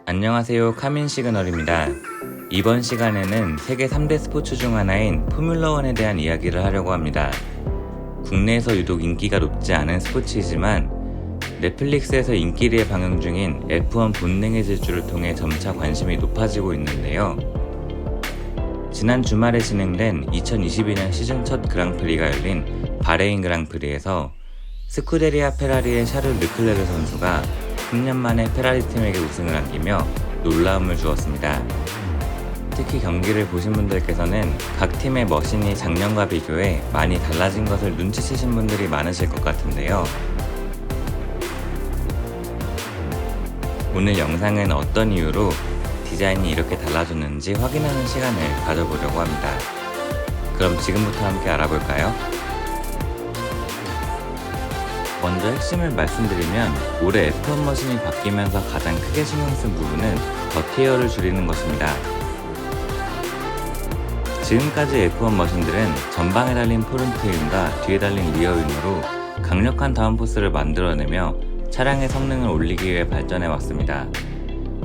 안녕하세요, 카민 시그널입니다. 이번 시간에는 세계 3대 스포츠 중 하나인 포뮬러1에 대한 이야기를 하려고 합니다. 국내에서 유독 인기가 높지 않은 스포츠이지만 넷플릭스에서 인기리에 방영 중인 F1 본능의 질주를 통해 점차 관심이 높아지고 있는데요. 지난 주말에 진행된 2022년 시즌 첫 그랑프리가 열린 바레인 그랑프리에서 스쿠데리아 페라리의 샤를 르클레르 선수가 10년 만에 페라리 팀에게 우승을 안기며 놀라움을 주었습니다. 특히 경기를 보신 분들께서는 각 팀의 머신이 작년과 비교해 많이 달라진 것을 눈치채신 분들이 많으실 것 같은데요. 오늘 영상은 어떤 이유로 디자인이 이렇게 달라졌는지 확인하는 시간을 가져보려고 합니다. 그럼 지금부터 함께 알아볼까요? 먼저 핵심을 말씀드리면 올해 F1 머신이 바뀌면서 가장 크게 신경 쓴 부분은 더티에어를 줄이는 것입니다. 지금까지 F1 머신들은 전방에 달린 프론트 윙과 뒤에 달린 리어 윙으로 강력한 다운포스를 만들어내며 차량의 성능을 올리기 위해 발전해 왔습니다.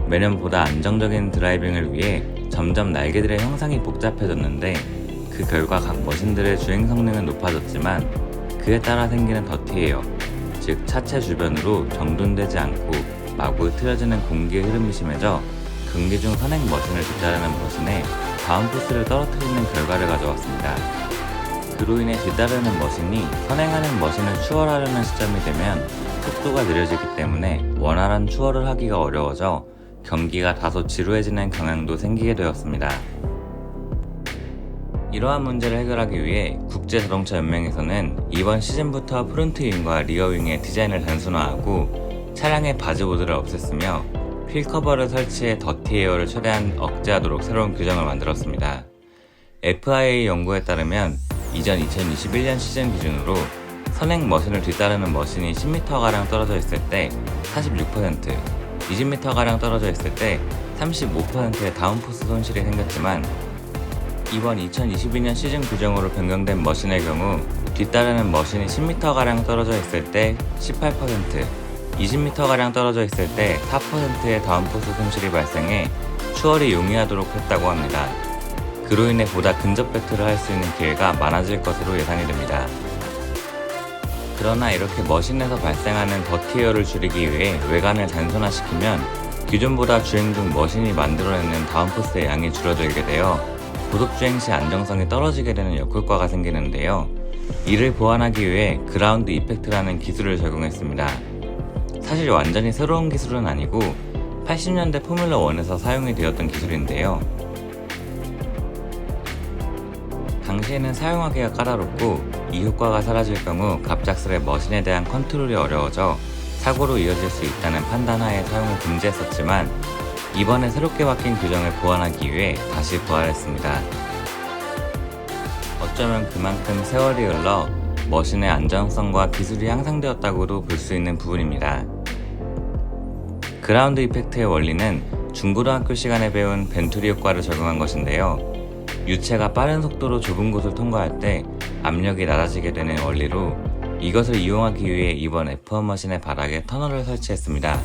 매년 보다 안정적인 드라이빙을 위해 점점 날개들의 형상이 복잡해졌는데 그 결과 각 머신들의 주행 성능은 높아졌지만 그에 따라 생기는 더티에어, 즉 차체 주변으로 정돈되지 않고 마구 흐트러지는 공기의 흐름이 심해져 경기 중 선행 머신을 뒤따르는 머신에 다운포스를 떨어뜨리는 결과를 가져왔습니다. 그로 인해 뒤따르는 머신이 선행하는 머신을 추월하려는 시점이 되면 속도가 느려지기 때문에 원활한 추월을 하기가 어려워져 경기가 다소 지루해지는 경향도 생기게 되었습니다. 이러한 문제를 해결하기 위해 국제자동차연맹에서는 이번 시즌부터 프론트 윙과 리어 윙의 디자인을 단순화하고 차량의 바지보드를 없앴으며 휠 커버를 설치해 더티에어를 최대한 억제하도록 새로운 규정을 만들었습니다. FIA 연구에 따르면 이전 2021년 시즌 기준으로 선행 머신을 뒤따르는 머신이 10m가량 떨어져 있을 때 46%, 20m가량 떨어져 있을 때 35%의 다운포스 손실이 생겼지만 이번 2022년 시즌 규정으로 변경된 머신의 경우 뒤따르는 머신이 10m가량 떨어져 있을 때 18%, 20m가량 떨어져 있을 때 4%의 다운포스 손실이 발생해 추월이 용이하도록 했다고 합니다. 그로 인해 보다 근접 배틀을 할 수 있는 기회가 많아질 것으로 예상이 됩니다. 그러나 이렇게 머신에서 발생하는 더티에어를 줄이기 위해 외관을 단순화시키면 기존보다 주행 중 머신이 만들어내는 다운포스의 양이 줄어들게 되어 고속주행 시 안정성이 떨어지게 되는 역효과가 생기는데요. 이를 보완하기 위해 그라운드 이펙트라는 기술을 적용했습니다. 사실 완전히 새로운 기술은 아니고 80년대 포뮬러1에서 사용이 되었던 기술인데요. 당시에는 사용하기가 까다롭고 이 효과가 사라질 경우 갑작스레 머신에 대한 컨트롤이 어려워져 사고로 이어질 수 있다는 판단하에 사용을 금지했었지만 이번에 새롭게 바뀐 규정을 보완하기 위해 다시 부활했습니다. 어쩌면 그만큼 세월이 흘러 머신의 안정성과 기술이 향상되었다고도 볼 수 있는 부분입니다. 그라운드 이펙트의 원리는 중고등학교 시간에 배운 벤투리 효과를 적용한 것인데요. 유체가 빠른 속도로 좁은 곳을 통과할 때 압력이 낮아지게 되는 원리로 이것을 이용하기 위해 이번 F1 머신의 바닥에 터널을 설치했습니다.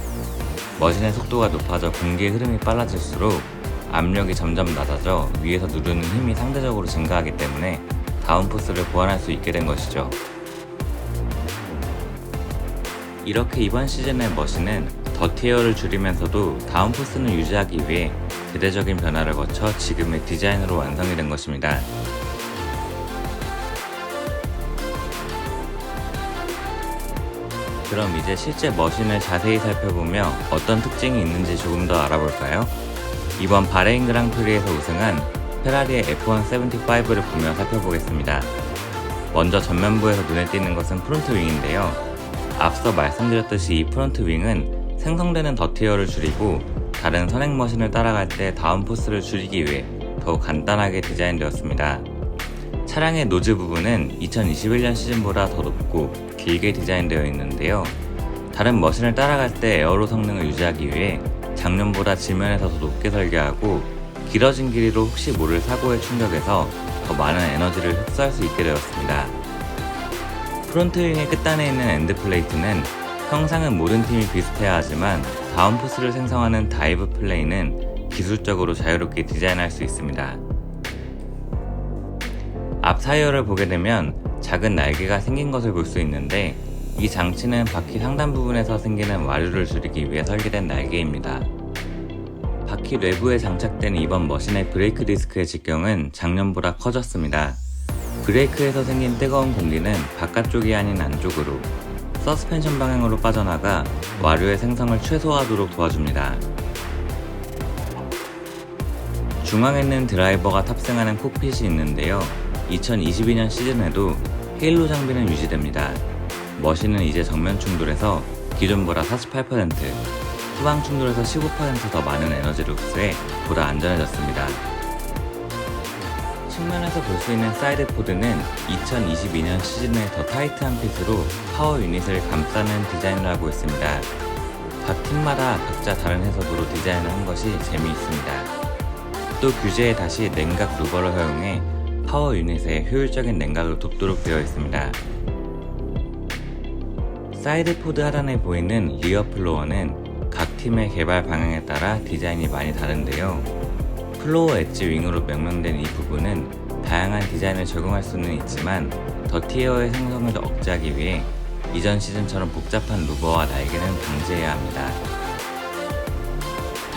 머신의 속도가 높아져 공기의 흐름이 빨라질수록 압력이 점점 낮아져 위에서 누르는 힘이 상대적으로 증가하기 때문에 다운포스를 보완할 수 있게 된 것이죠. 이렇게 이번 시즌의 머신은 더티에어를 줄이면서도 다운포스는 유지하기 위해 대대적인 변화를 거쳐 지금의 디자인으로 완성이 된 것입니다. 그럼 이제 실제 머신을 자세히 살펴보며 어떤 특징이 있는지 조금 더 알아볼까요? 이번 바레인 그랑프리에서 우승한 페라리의 F175를 보며 살펴보겠습니다. 먼저 전면부에서 눈에 띄는 것은 프론트 윙인데요. 앞서 말씀드렸듯이 이 프론트 윙은 생성되는 더티에어를 줄이고 다른 선행 머신을 따라갈 때 다운포스를 줄이기 위해 더욱 간단하게 디자인되었습니다. 차량의 노즈 부분은 2021년 시즌보다 더 높고 길게 디자인되어 있는데요. 다른 머신을 따라갈 때 에어로 성능을 유지하기 위해 작년보다 지면에서 더 높게 설계하고 길어진 길이로 혹시 모를 사고의 충격에서 더 많은 에너지를 흡수할 수 있게 되었습니다. 프론트 윙의 끝단에 있는 엔드 플레이트는 형상은 모든 팀이 비슷해야 하지만 다운포스를 생성하는 다이브 플레이는 기술적으로 자유롭게 디자인할 수 있습니다. 앞 타이어를 보게 되면 작은 날개가 생긴 것을 볼 수 있는데, 이 장치는 바퀴 상단 부분에서 생기는 와류를 줄이기 위해 설계된 날개입니다. 바퀴 내부에 장착된 이번 머신의 브레이크 디스크의 직경은 작년보다 커졌습니다. 브레이크에서 생긴 뜨거운 공기는 바깥쪽이 아닌 안쪽으로, 서스펜션 방향으로 빠져나가 와류의 생성을 최소화하도록 도와줍니다. 중앙에는 드라이버가 탑승하는 콕핏이 있는데요. 2022년 시즌에도 헤일로 장비는 유지됩니다. 머신은 이제 정면 충돌에서 기존보다 48%, 후방 충돌에서 15% 더 많은 에너지를 흡수해 보다 안전해졌습니다. 측면에서 볼 수 있는 사이드 포드는 2022년 시즌의 더 타이트한 핏으로 파워 유닛을 감싸는 디자인을 하고 있습니다. 각 팀마다 각자 다른 해석으로 디자인을 한 것이 재미있습니다. 또 규제에 다시 냉각 루버를 허용해 파워 유닛에 효율적인 냉각을 돕도록 되어 있습니다. 사이드 포드 하단에 보이는 리어 플로어는 각 팀의 개발 방향에 따라 디자인이 많이 다른데요. 플로어 엣지 윙으로 명명된 이 부분은 다양한 디자인을 적용할 수는 있지만 더티에어의 생성을 억제하기 위해 이전 시즌처럼 복잡한 루버와 날개는 방지해야 합니다.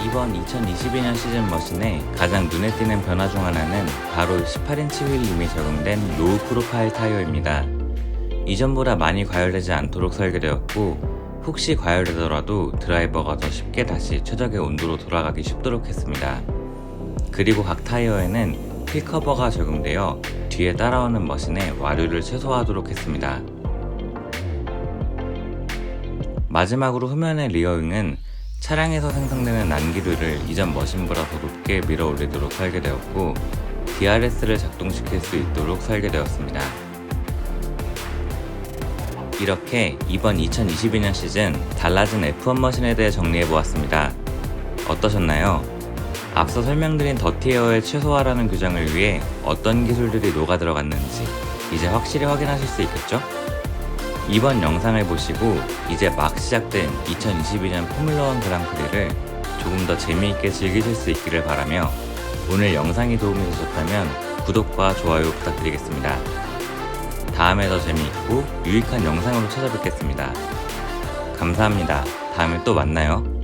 이번 2022년 시즌 머신의 가장 눈에 띄는 변화 중 하나는 바로 18인치 휠림이 적용된 로우 프로파일 타이어입니다. 이전보다 많이 과열되지 않도록 설계되었고, 혹시 과열되더라도 드라이버가 더 쉽게 다시 최적의 온도로 돌아가기 쉽도록 했습니다. 그리고 각 타이어에는 휠 커버가 적용되어 뒤에 따라오는 머신의 와류를 최소화하도록 했습니다. 마지막으로 후면의 리어윙은 차량에서 생성되는 난기류를 이전 머신보다 더 높게 밀어 올리도록 설계되었고, DRS를 작동시킬 수 있도록 설계되었습니다. 이렇게 이번 2022년 시즌 달라진 F1 머신에 대해 정리해보았습니다. 어떠셨나요? 앞서 설명드린 더티에어의 최소화라는 규정을 위해 어떤 기술들이 녹아 들어갔는지 이제 확실히 확인하실 수 있겠죠? 이번 영상을 보시고 이제 막 시작된 2022년 포뮬러1 그랑프리를 조금 더 재미있게 즐기실 수 있기를 바라며, 오늘 영상이 도움이 되셨다면 구독과 좋아요 부탁드리겠습니다. 다음에 더 재미있고 유익한 영상으로 찾아뵙겠습니다. 감사합니다. 다음에 또 만나요.